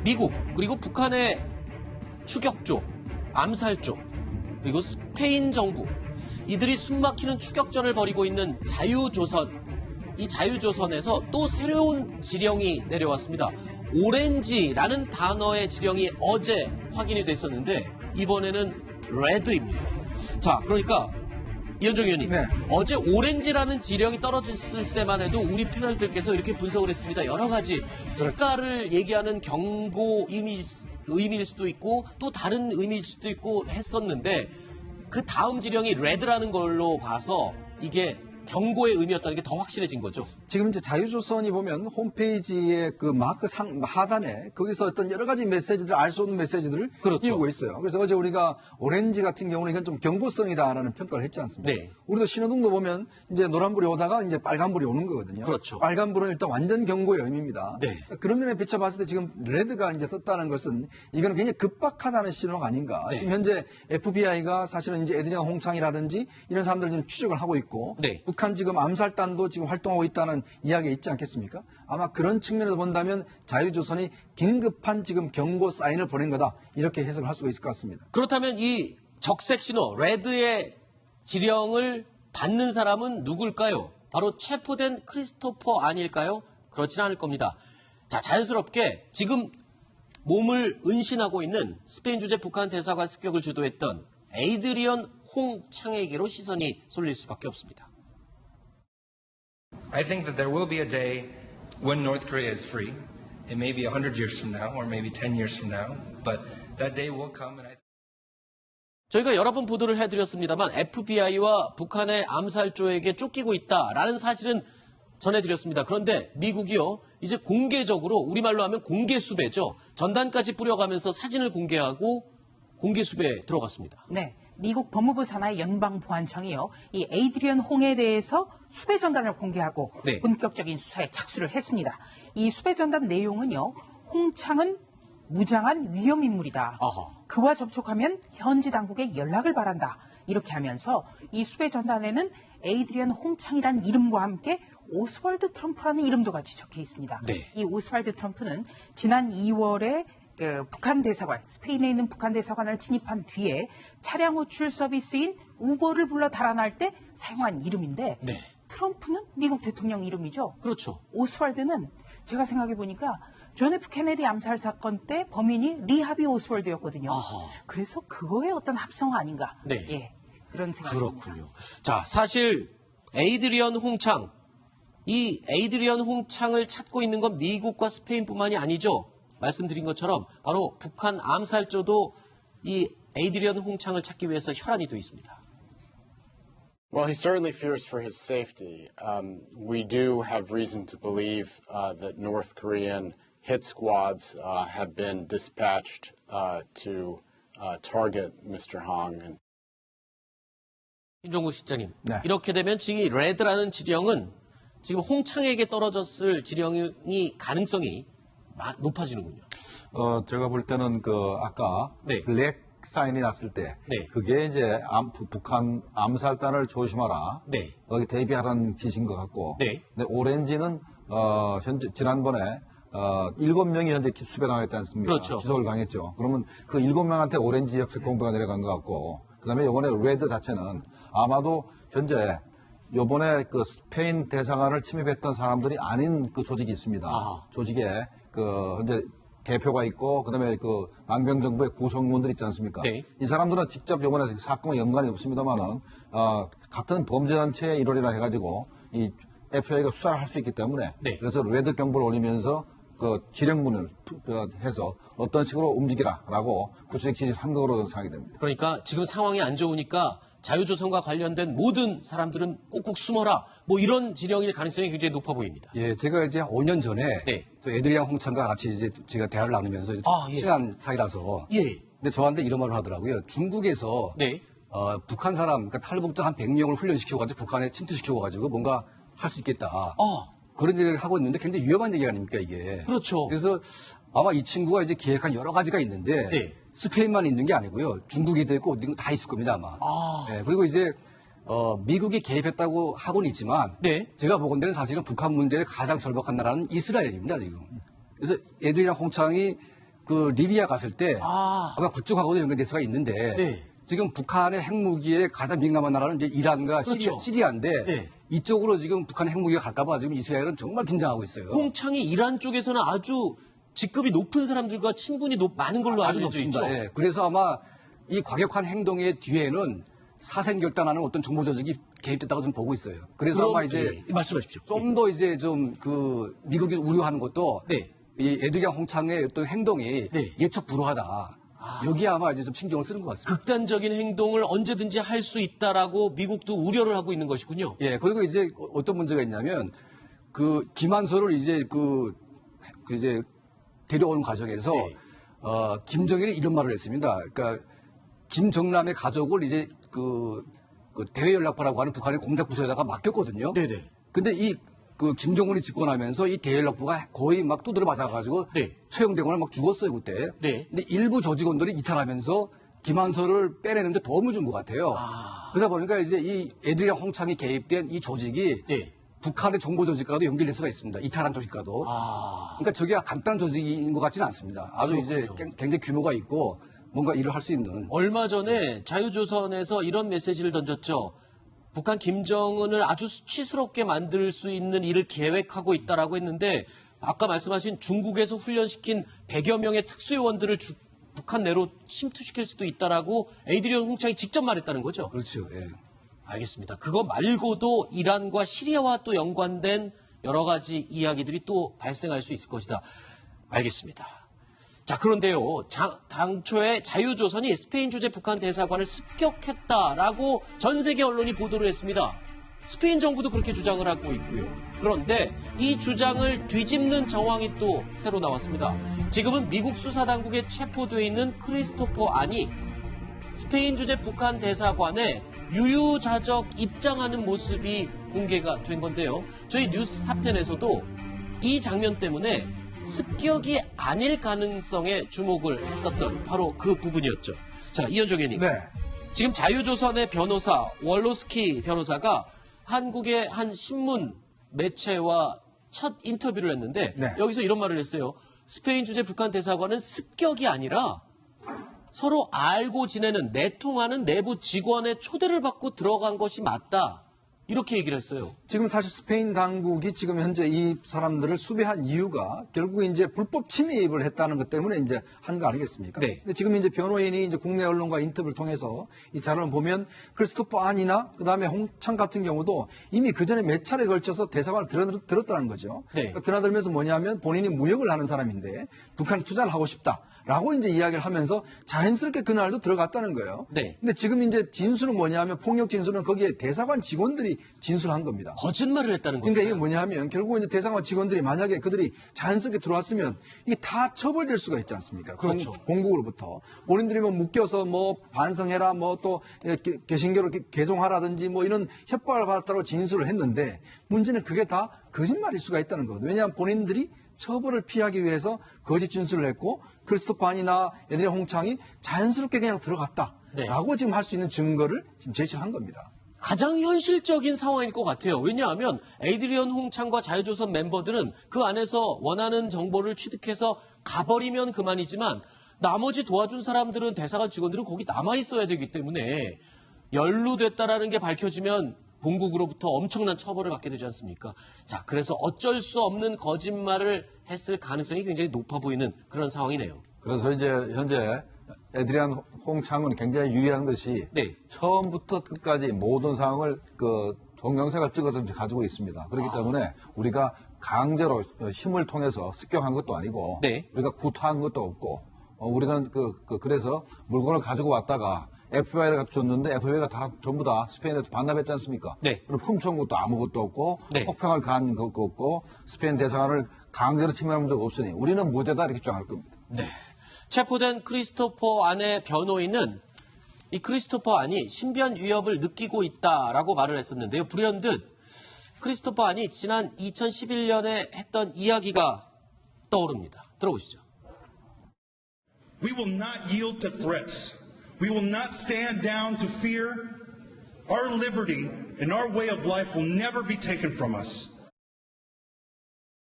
미국 그리고 북한의 추격조, 암살조, 그리고 스페인 정부 이들이 숨막히는 추격전을 벌이고 있는 자유조선. 이 자유조선에서 또 새로운 지령이 내려왔습니다. 오렌지라는 단어의 지령이 어제 확인이 됐었는데 이번에는 레드입니다. 자, 그러니까 이현정 의원님, 네. 어제 오렌지라는 지령이 떨어졌을 때만 해도 우리 패널들께서 이렇게 분석을 했습니다. 여러 가지 색깔을 얘기하는 경고 의미일 수도 있고 또 다른 의미일 수도 있고 했었는데 그 다음 지령이 레드라는 걸로 봐서 이게 경고의 의미였다는 게 더 확실해진 거죠. 지금 이제 자유조선이 보면 홈페이지의 그 마크 하단에 거기서 어떤 여러 가지 메시지들, 알 수 없는 메시지들을 그렇죠. 띄우고 있어요. 그래서 어제 우리가 오렌지 같은 경우는 이건 좀 경고성이다라는 평가를 했지 않습니까? 네. 우리도 신호등도 보면 이제 노란불이 오다가 이제 빨간불이 오는 거거든요. 그렇죠. 빨간불은 일단 완전 경고의 의미입니다. 네. 그런 면에 비춰봤을 때 지금 레드가 이제 떴다는 것은 이거는 굉장히 급박하다는 신호가 아닌가. 네. 지금 현재 FBI가 사실은 이제 에드리안 홍창이라든지 이런 사람들을 좀 추적을 하고 있고 네. 북한 지금 암살단도 지금 활동하고 있다는 이야기가 있지 않겠습니까? 아마 그런 측면에서 본다면 자유조선이 긴급한 지금 경고 사인을 보낸 거다. 이렇게 해석을 할 수가 있을 것 같습니다. 그렇다면 이 적색 신호, 레드의 지령을 받는 사람은 누굴까요? 바로 체포된 크리스토퍼 아닐까요? 그렇진 않을 겁니다. 자, 자연스럽게 지금 몸을 은신하고 있는 스페인 주재 북한 대사관 습격을 주도했던 에이드리언 홍창에게로 시선이 쏠릴 수밖에 없습니다. I think that there will be a day when North Korea is free. It may be 100 years from now or maybe 10 years from now, but that day will come and 저희가 여러 번 보도를 해드렸습니다만 FBI와 북한의 암살조에게 쫓기고 있다라는 사실은 전해드렸습니다. 그런데 미국이요, 이제 공개적으로 우리말로 하면 공개수배죠. 전단까지 뿌려가면서 사진을 공개하고 공개수배에 들어갔습니다. 네. 미국 법무부 산하의 연방보안청이요, 이 에이드리언 홍에 대해서 수배 전단을 공개하고 네. 본격적인 수사에 착수를 했습니다. 이 수배 전단 내용은요, 홍창은 무장한 위험인물이다. 아하. 그와 접촉하면 현지 당국에 연락을 바란다. 이렇게 하면서 이 수배 전단에는 에이드리언 홍창이란 이름과 함께 오스월드 트럼프라는 이름도 같이 적혀 있습니다. 네. 이 오스월드 트럼프는 지난 2월에 북한 대사관, 스페인에 있는 북한 대사관을 침입한 뒤에 차량 호출 서비스인 우버를 불러 달아날 때 사용한 이름인데 네. 트럼프는 미국 대통령 이름이죠. 그렇죠. 오스왈드는 제가 생각해 보니까 존 F 케네디 암살 사건 때 범인이 리하비 오스월드였거든요. 아하. 그래서 그거의 어떤 합성 아닌가. 네. 예, 그런 생각이 그렇군요. 듭니다. 자, 사실 에이드리언 홍창, 이 에이드리언 홍창을 찾고 있는 건 미국과 스페인뿐만이 아니죠. 말씀드린 것처럼 바로 북한 암살조도 이 에이드리언 홍창을 찾기 위해서 혈안이 돼 있습니다. Well, he certainly fears for his safety. We do have reason to believe that North Korean hit squads have been dispatched to target Mr. Hong. 김종국 실장님, 네. 이렇게 되면 지금 이 레드라는 지령은 지금 홍창에게 떨어졌을 지령이 가능성이 높아지는군요. 제가 볼 때는 아까 네. 블랙 사인이 났을 때 네. 그게 이제 북한 암살단을 조심하라. 네. 거기 대비하라는 지시인 것 같고. 네. 근데 오렌지는 현재 지난번에 7명이 현재 수배당했지 않습니까? 그렇죠. 기소를 당했죠. 그러면 그 7명한테 오렌지 역사 공부가 내려간 것 같고, 그다음에 이번에 레드 자체는 아마도 현재 요번에 그 스페인 대사관을 침입했던 사람들이 아닌 그 조직이 있습니다. 아하. 조직에 현재 대표가 있고, 그다음에 망병정부의 구성원들 있지 않습니까? 네. 이 사람들은 직접 요번에 사건과 연관이 없습니다만은, 같은 범죄단체의 일원이라 해가지고, 이 FBI가 수사를 할 수 있기 때문에, 네. 그래서 레드 경보를 올리면서 지령문을 해서 어떤 식으로 움직이라라고 구체적 지시를 한 거로 생각이 됩니다. 그러니까 지금 상황이 안 좋으니까 자유조선과 관련된 모든 사람들은 꼭꼭 숨어라. 뭐 이런 지령일 가능성이 굉장히 높아 보입니다. 예, 제가 이제 5년 전에 네. 저 에드리안 홍창과 같이 이제 제가 대화를 나누면서 예. 친한 사이라서 예. 근데 저한테 이런 말을 하더라고요. 중국에서 네. 북한 사람, 그러니까 탈북자 한 100명을 훈련시켜가지고 북한에 침투시켜가지고 뭔가 할 수 있겠다. 그런 일을 하고 있는데 굉장히 위험한 얘기 아닙니까, 이게. 그렇죠. 그래서 아마 이 친구가 이제 계획한 여러 가지가 있는데 네. 스페인만 있는 게 아니고요. 중국에도 있고 어디 다 있을 겁니다, 아마. 예, 그리고 이제 미국이 개입했다고 하고는 있지만 네. 제가 보건대는 사실은 북한 문제에 가장 절박한 나라는 이스라엘입니다, 지금. 그래서 에드리안 홍창이 그 리비아 갔을 때 아마 그쪽하고도 연결될 수가 있는데 네. 지금 북한의 핵무기에 가장 민감한 나라는 이제 이란과 그렇죠. 시리아인데 네. 이쪽으로 지금 북한의 핵무기가 갈까봐 지금 이스라엘은 정말 긴장하고 있어요. 홍창이 이란 쪽에서는 아주 직급이 높은 사람들과 친분이 많은 걸로 아주 알려져 있죠. 높습니다. 예. 그래서 아마 이 과격한 행동의 뒤에는 사생결단하는 어떤 정보 조직이 개입됐다고 좀 보고 있어요. 그래서 아마 이제 말씀하십시오. 좀 더 이제 좀 그 미국이 우려하는 것도 네. 이 에드리안 홍창의 어떤 행동이 네. 예측 불허하다. 여기에 아마 이제 좀 신경을 쓰는 것 같습니다. 극단적인 행동을 언제든지 할 수 있다라고 미국도 우려를 하고 있는 것이군요. 예, 그리고 이제 어떤 문제가 있냐면 그 김한솔을 이제 그 이제 데려오는 과정에서 네. 김정일이 이런 말을 했습니다. 그러니까 김정남의 가족을 이제 그 대외 연락부라고 하는 북한의 공작 부서에다가 맡겼거든요. 네네. 근데 그 김정은이 집권하면서 이 대연락부가 거의 막 두드려 맞아가지고 네. 최영대군을 막 죽었어요 그때. 네. 근데 일부 조직원들이 이탈하면서 김한솔을 빼내는데 도움을 준 것 같아요. 그러다 보니까 이제 이 에드리안 홍창이 개입된 이 조직이 네. 북한의 정보 조직과도 연결될 수가 있습니다. 이탈한 조직과도. 그러니까 저게 간단한 조직인 것 같지는 않습니다. 아주 이제 굉장히 규모가 있고 뭔가 일을 할 수 있는. 얼마 전에 자유조선에서 이런 메시지를 던졌죠. 북한 김정은을 아주 수치스럽게 만들 수 있는 일을 계획하고 있다라고 했는데 아까 말씀하신 중국에서 훈련시킨 100여 명의 특수요원들을 북한 내로 침투시킬 수도 있다라고 에이드리언 홍창이 직접 말했다는 거죠. 그렇죠. 예. 알겠습니다. 그거 말고도 이란과 시리아와 또 연관된 여러 가지 이야기들이 또 발생할 수 있을 것이다. 알겠습니다. 자, 그런데요. 당초에 자유조선이 스페인 주재 북한 대사관을 습격했다라고 전 세계 언론이 보도를 했습니다. 스페인 정부도 그렇게 주장을 하고 있고요. 그런데 이 주장을 뒤집는 정황이 또 새로 나왔습니다. 지금은 미국 수사당국에 체포되어 있는 크리스토퍼 안이 스페인 주재 북한 대사관에 유유자적 입장하는 모습이 공개가 된 건데요. 저희 뉴스 탑10에서도 이 장면 때문에 습격이 아닐 가능성에 주목을 했었던 바로 그 부분이었죠. 자, 이현정 의원님. 네. 지금 자유조선의 변호사 월로스키 변호사가 한국의 한 신문 매체와 첫 인터뷰를 했는데 네. 여기서 이런 말을 했어요. 스페인 주재 북한 대사관은 습격이 아니라 서로 알고 지내는 내통하는 내부 직원의 초대를 받고 들어간 것이 맞다. 이렇게 얘기를 했어요. 지금 사실 스페인 당국이 지금 현재 이 사람들을 수배한 이유가 결국 이제 불법 침입을 했다는 것 때문에 이제 한 거 아니겠습니까? 네. 근데 지금 이제 변호인이 이제 국내 언론과 인터뷰를 통해서 이 자료를 보면 크리스토퍼 안이나 그다음에 홍창 같은 경우도 이미 그 전에 몇 차례 걸쳐서 대사관을 들었다는 거죠. 네. 그러니까 드나들면서 뭐냐면 본인이 무역을 하는 사람인데 북한에 투자를 하고 싶다. 라고 이제 이야기를 하면서 자연스럽게 그날도 들어갔다는 거예요. 네. 근데 지금 이제 진술은 뭐냐면 폭력 진술은 거기에 대사관 직원들이 진술한 겁니다. 거짓말을 했다는 거죠. 그러니까 이게 뭐냐면 결국은 이제 대사관 직원들이 만약에 그들이 자연스럽게 들어왔으면 이게 다 처벌될 수가 있지 않습니까? 그렇죠. 공국으로부터 본인들이 뭐 묶여서 뭐 반성해라 뭐 또 개신교로 개종하라든지 뭐 이런 협박을 받았다고 진술을 했는데 문제는 그게 다 거짓말일 수가 있다는 거거든요. 왜냐하면 본인들이 처벌을 피하기 위해서 거짓 진술을 했고 크리스토퍼 안이나 에드리안 홍창이 자연스럽게 그냥 들어갔다라고 지금 할 수 있는 증거를 지금 제시를 한 겁니다. 가장 현실적인 상황일 것 같아요. 왜냐하면 에이드리언 홍창과 자유조선 멤버들은 그 안에서 원하는 정보를 취득해서 가버리면 그만이지만 나머지 도와준 사람들은 대사관 직원들은 거기 남아있어야 되기 때문에 연루됐다라는 게 밝혀지면 본국으로부터 엄청난 처벌을 받게 되지 않습니까? 자, 그래서 어쩔 수 없는 거짓말을 했을 가능성이 굉장히 높아 보이는 그런 상황이네요. 그래서 이제 현재 에드리안 홍창은 굉장히 유리한 것이 네. 처음부터 끝까지 모든 상황을 그 동영상을 찍어서 이제 가지고 있습니다. 그렇기 때문에 우리가 강제로 힘을 통해서 습격한 것도 아니고 네. 우리가 구타한 것도 없고 우리는 그래서 물건을 가지고 왔다가 FBI를 줬는데 FBI가 다 전부 다 스페인에 반납했지 않습니까? 네. 그럼 훔쳐온 것도 아무것도 없고 네. 폭행을 가한 것도 없고 스페인 대사관을 강제로 침입한 적 없으니 우리는 무죄다 이렇게 주장할 겁니다. 네. 체포된 크리스토퍼 안의 변호인은 이 크리스토퍼 안이 신변 위협을 느끼고 있다라고 말을 했었는데요. 불현듯 크리스토퍼 안이 지난 2011년에 했던 이야기가 떠오릅니다. 들어보시죠. We will not yield to threats. We will not stand down to fear. Our liberty and our way of life will never be taken from us.